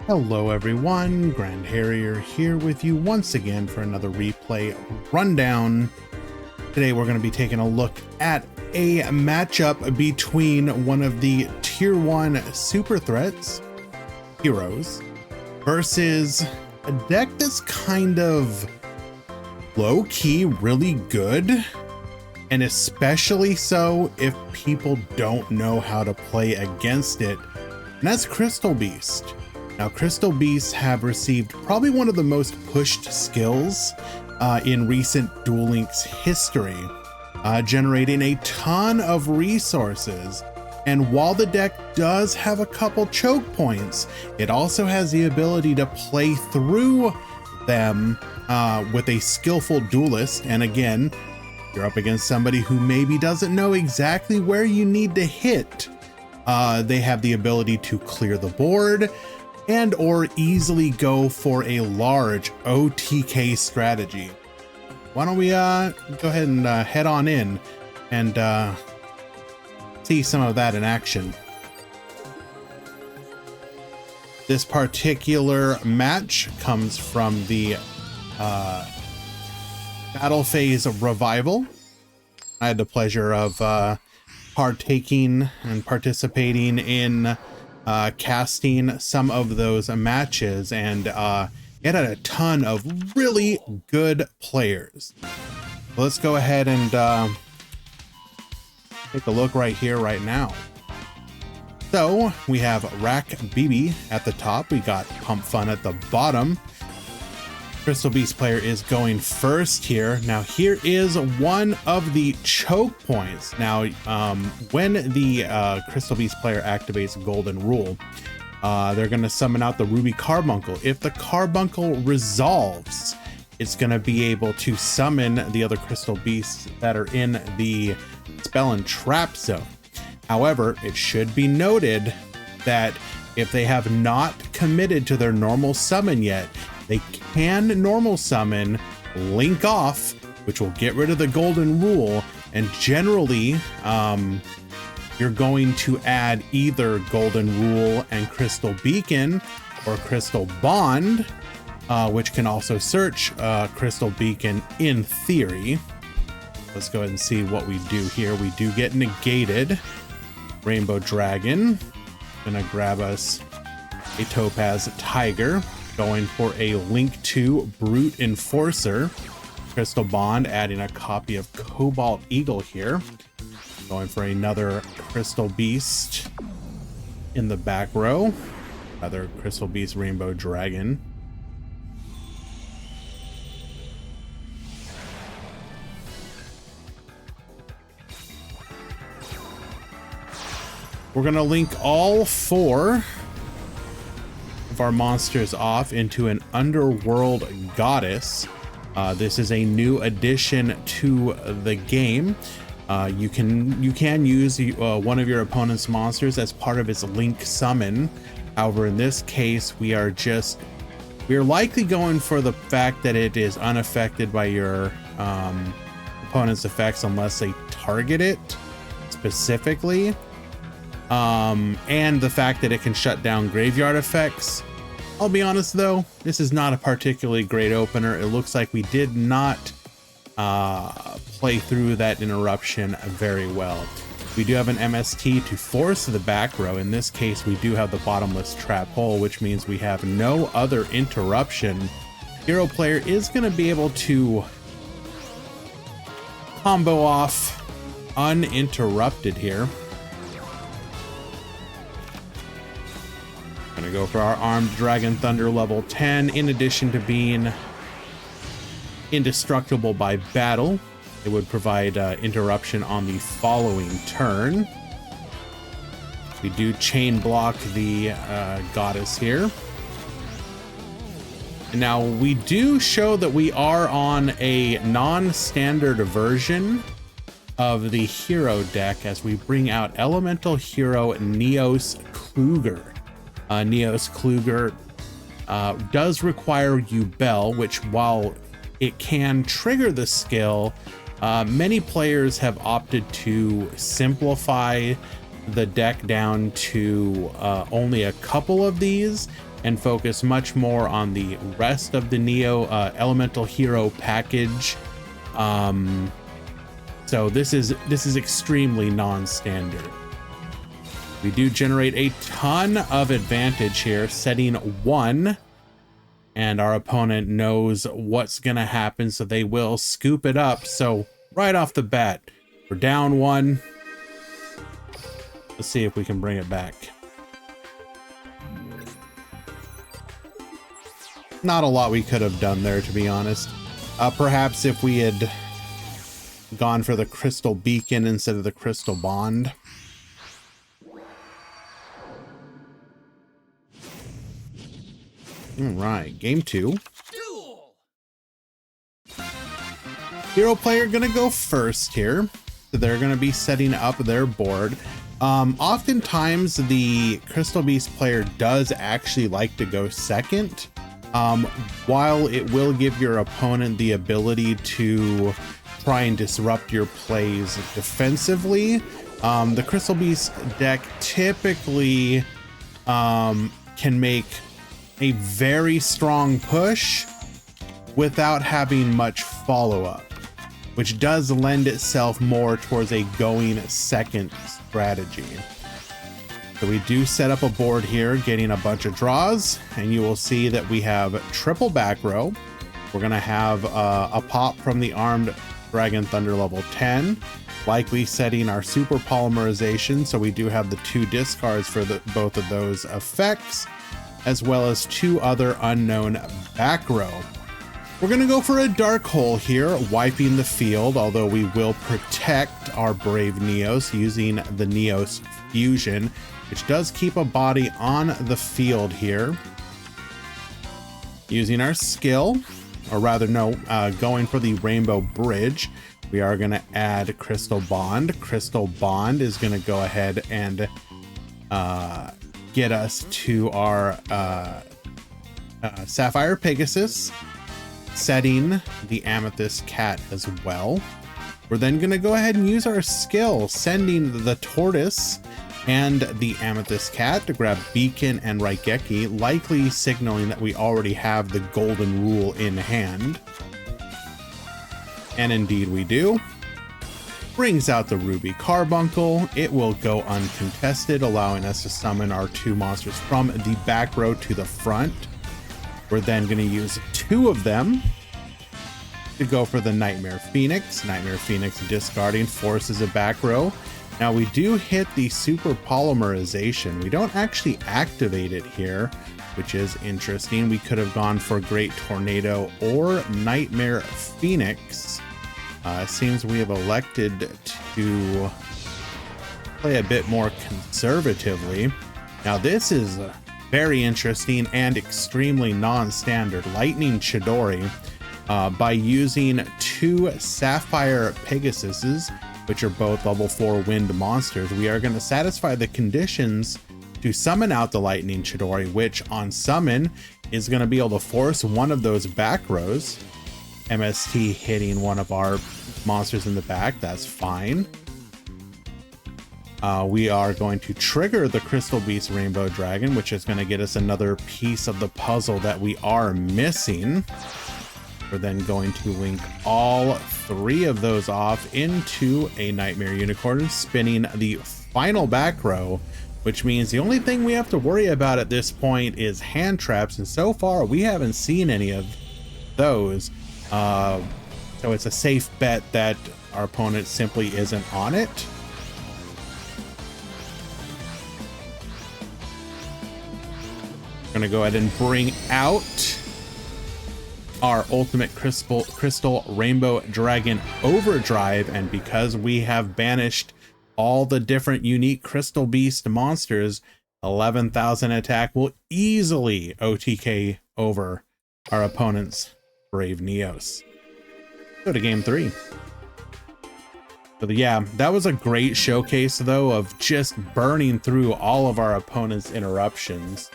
Hello everyone, Grand Harrier here with you once again for another replay rundown. Today we're going to be taking a look at a matchup between one of the tier 1 super threats, heroes, versus a deck that's kind of low-key really good, and especially so if people don't know how to play against it, and that's Crystal Beast. Now, Crystal Beasts have received probably one of the most pushed skills in recent Duel Links history, generating a ton of resources. And while the deck does have a couple choke points, it also has the ability to play through them with a skillful duelist. And again, you're up against somebody who maybe doesn't know exactly where you need to hit. They have the ability to clear the board and or easily go for a large OTK strategy. Why don't we go ahead and head on in and see some of that in action. This particular match comes from the Battle Phase Revival. I had the pleasure of partaking and participating in casting some of those matches, and it had a ton of really good players. Let's go ahead and take a look right here, right now. So we have Bibi at the top. We got pump.fun at the bottom. Crystal Beast player is going first here. Now here is one of the choke points. Now when the Crystal Beast player activates Golden Rule, they're going to summon out the Ruby Carbuncle. If the Carbuncle resolves, it's going to be able to summon the other Crystal Beasts that are in the spell and trap zone. However, it should be noted that if they have not committed to their normal summon yet, they can normal summon Link Off, which will get rid of the Golden Rule, and generally you're going to add either Golden Rule and Crystal Beacon or Crystal Bond, which can also search Crystal Beacon in theory. Let's go ahead and see what we do here. We do get negated. Rainbow Dragon, gonna grab us a Topaz Tiger. Going for a Link 2 Brute Enforcer. Crystal Bond adding a copy of Cobalt Eagle here. Going for another Crystal Beast in the back row. Another Crystal Beast Rainbow Dragon. We're gonna link all 4 of our monsters off into an Underworld Goddess. This is a new addition to the game. You can use one of your opponent's monsters as part of its link summon. However, in this case, we're likely going for the fact that it is unaffected by your opponent's effects unless they target it specifically. And the fact that it can shut down graveyard effects. I'll be honest though, this is not a particularly great opener. It looks like we did not play through that interruption very well. We do have an MST to force the back row. In this case, we do have the bottomless trap hole, which means we have no other interruption. Hero player is going to be able to combo off uninterrupted here. Gonna go for our Armed Dragon Thunder level 10. In addition to being indestructible by battle, it would provide interruption on the following turn. We do chain block the goddess here. And now we do show that we are on a non-standard version of the hero deck as we bring out Elemental Hero Neos Kluger. Neos Kluger does require Ubel, which while it can trigger the skill, many players have opted to simplify the deck down to only a couple of these and focus much more on the rest of the Neo Elemental Hero package. So this is extremely non-standard. We do generate a ton of advantage here, setting 1, and our opponent knows what's gonna happen, so they will scoop it up. So right off the bat, we're down 1. Let's see if we can bring it back. Not a lot we could have done there, to be honest. Perhaps if we had gone for the crystal beacon instead of the crystal bond. All right, game 2. Duel. Hero player gonna go first here. So they're gonna be setting up their board. Oftentimes the Crystal Beast player does actually like to go second. While it will give your opponent the ability to try and disrupt your plays defensively, the Crystal Beast deck typically can make a very strong push without having much follow-up, which does lend itself more towards a going second strategy. So we do set up a board here, getting a bunch of draws, and you will see that we have triple back row. We're gonna have a pop from the Armed Dragon Thunder level 10, likely setting our super polymerization. So we do have the 2 discards for both of those effects, as well as 2 other unknown back row. We're gonna go for a dark hole here, wiping the field, although we will protect our Brave Neos using the Neos Fusion, which does keep a body on the field here. Using our skill, or rather no, going for the Rainbow Bridge, we are gonna add Crystal Bond. Crystal Bond is gonna go ahead and get us to our Sapphire Pegasus, setting the Amethyst Cat as well. We're then going to go ahead and use our skill, sending the Tortoise and the Amethyst Cat to grab Beacon and Raigeki, likely signaling that we already have the Golden Rule in hand. And indeed we do. Brings out the Ruby Carbuncle. It will go uncontested, allowing us to summon our 2 monsters from the back row to the front. We're then going to use 2 of them to go for the Nightmare Phoenix. Nightmare Phoenix discarding forces a back row. Now we do hit the super polymerization. We don't actually activate it here, which is interesting. We could have gone for Great Tornado or Nightmare Phoenix. Seems we have elected to play a bit more conservatively. Now this is very interesting and extremely non-standard. Lightning Chidori, by using 2 Sapphire Pegasuses, which are both level 4 wind monsters, we are going to satisfy the conditions to summon out the Lightning Chidori, which on summon is going to be able to force one of those back rows. MST hitting one of our monsters in the back, that's fine. We are going to trigger the Crystal Beast Rainbow Dragon, which is going to get us another piece of the puzzle that we are missing. We're then going to link all 3 of those off into a Nightmare Unicorn, spinning the final back row, which means the only thing we have to worry about at this point is hand traps, and so far we haven't seen any of those. So it's a safe bet that our opponent simply isn't on it. We're gonna go ahead and bring out our ultimate crystal Rainbow Dragon Overdrive, and because we have banished all the different unique Crystal Beast monsters, 11,000 attack will easily OTK over our opponent's Brave Neos. Go to game 3. So yeah, that was a great showcase though of just burning through all of our opponent's interruptions.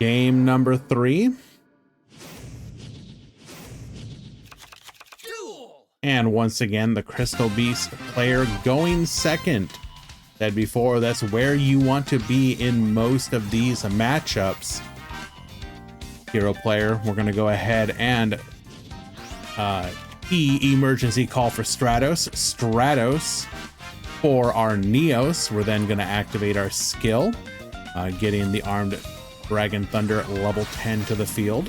Game number 3. Duel. And once again, the Crystal Beast player going second. Said before, that's where you want to be in most of these matchups. Hero player, we're going to go ahead and emergency call for Stratos for our Neos. We're then going to activate our skill, getting the Armed Dragon Thunder level 10 to the field.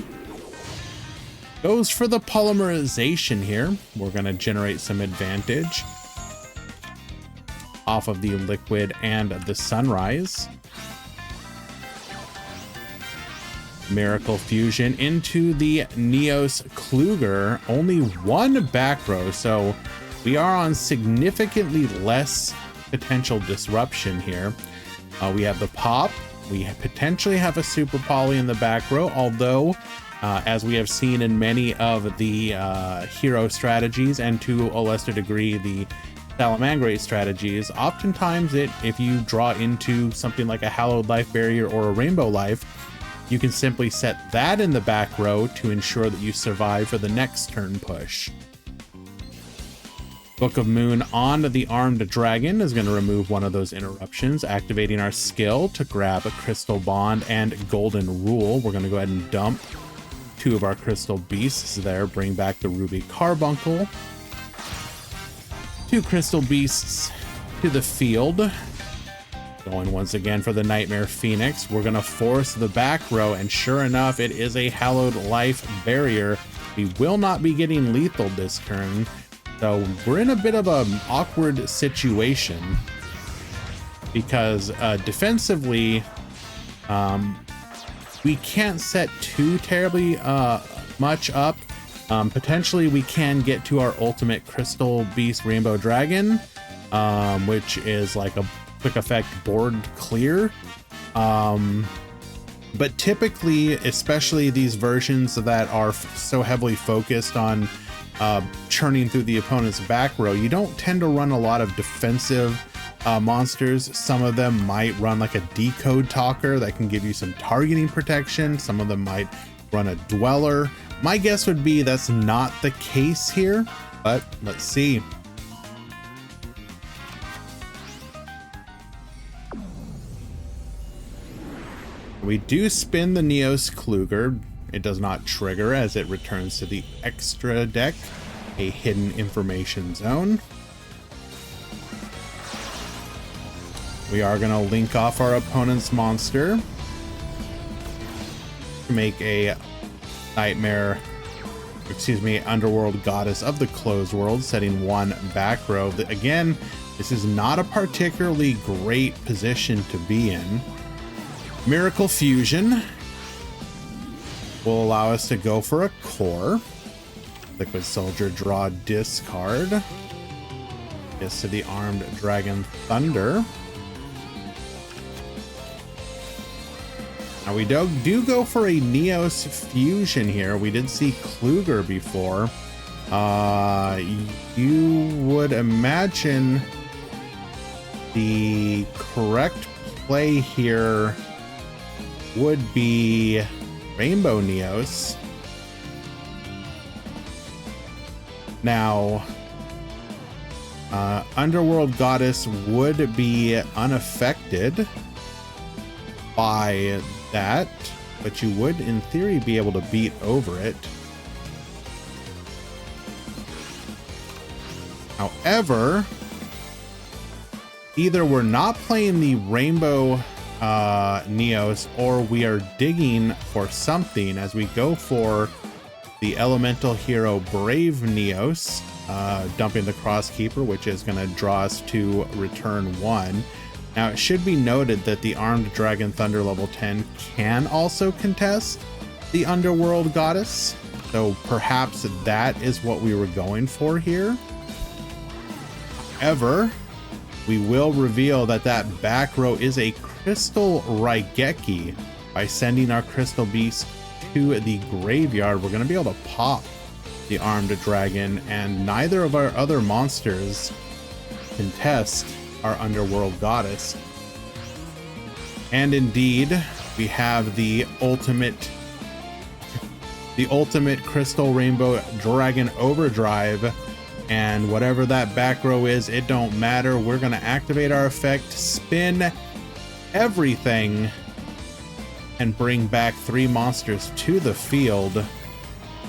Goes for the polymerization here. We're going to generate some advantage off of the Liquid and the Sunrise. Miracle Fusion into the Neos Kluger. Only one back row, so we are on significantly less potential disruption here. We have the pop. We potentially have a super poly in the back row, although as we have seen in many of the hero strategies, and to a lesser degree the Salamangreat strategies, oftentimes if you draw into something like a Hallowed Life Barrier or a Rainbow Life, you can simply set that in the back row to ensure that you survive for the next turn push. Book of Moon on the Armed Dragon is going to remove one of those interruptions, activating our skill to grab a Crystal Bond and Golden Rule. We're going to go ahead and dump two of our Crystal Beasts there, bring back the Ruby Carbuncle. Two Crystal Beasts to the field. Going once again for the Nightmare Phoenix. We're going to force the back row, and sure enough, it is a Hallowed Life Barrier. We will not be getting lethal this turn, so we're in a bit of an awkward situation because defensively, we can't set too terribly much up. Potentially we can get to our ultimate Crystal Beast Rainbow Dragon, which is like a quick effect board clear. But typically, especially these versions that are so heavily focused on churning through the opponent's back row, you don't tend to run a lot of defensive monsters. Some of them might run like a Decode Talker that can give you some targeting protection. Some of them might run a Dweller. My guess would be that's not the case here, but let's see. We do spin the Neos Kluger. It does not trigger as it returns to the extra deck, a hidden information zone. We are going to link off our opponent's monster to make a Underworld Goddess of the Closed World, setting one back row. Again, this is not a particularly great position to be in. Miracle Fusion will allow us to go for a core. Liquid Soldier, draw, discard. Gets to the Armed Dragon Thunder. Now we do go for a Neos Fusion here. We did see Kluger before. You would imagine the correct play here would be Rainbow Neos. Now, Underworld Goddess would be unaffected by that, but you would in theory be able to beat over it. However, either we're not playing the Rainbow Neos, or we are digging for something as we go for the Elemental Hero Brave Neos, dumping the Crosskeeper, which is going to draw us to return one. Now, it should be noted that the Armed Dragon Thunder level 10 can also contest the Underworld Goddess, so perhaps that is what we were going for here. However, we will reveal that that back row is a Crystal Raigeki. By sending our Crystal Beast to the graveyard, we're going to be able to pop the Armed Dragon, and neither of our other monsters contest our Underworld Goddess. And indeed, we have the ultimate Crystal Rainbow Dragon Overdrive And whatever that back row is, it don't matter. We're going to activate our effect, spin everything, and bring back 3 monsters to the field.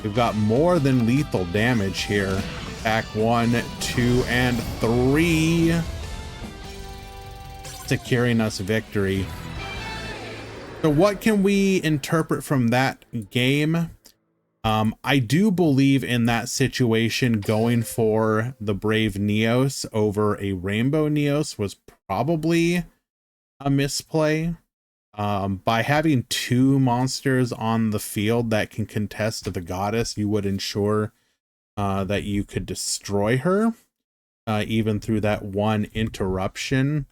We've got more than lethal damage here. Back 1, 2, and 3. Securing us victory. So what can we interpret from that game? I do believe in that situation going for the Brave Neos over a Rainbow Neos was probably a misplay. By having 2 monsters on the field that can contest the goddess, you would ensure that you could destroy her, even through that 1 interruption.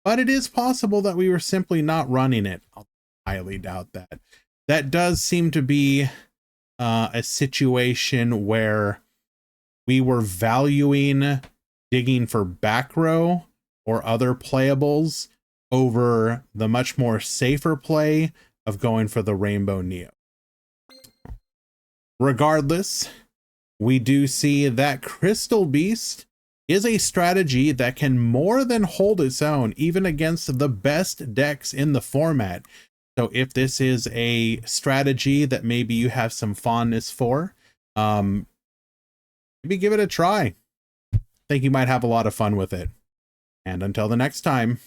But it is possible that we were simply not running it. I'll highly doubt that. That does seem to be a situation where we were valuing digging for back row or other playables over the much more safer play of going for the Rainbow Neo. Regardless, we do see that Crystal Beast is a strategy that can more than hold its own even against the best decks in the format. So if this is a strategy that maybe you have some fondness for, maybe give it a try. I think you might have a lot of fun with it. And until the next time.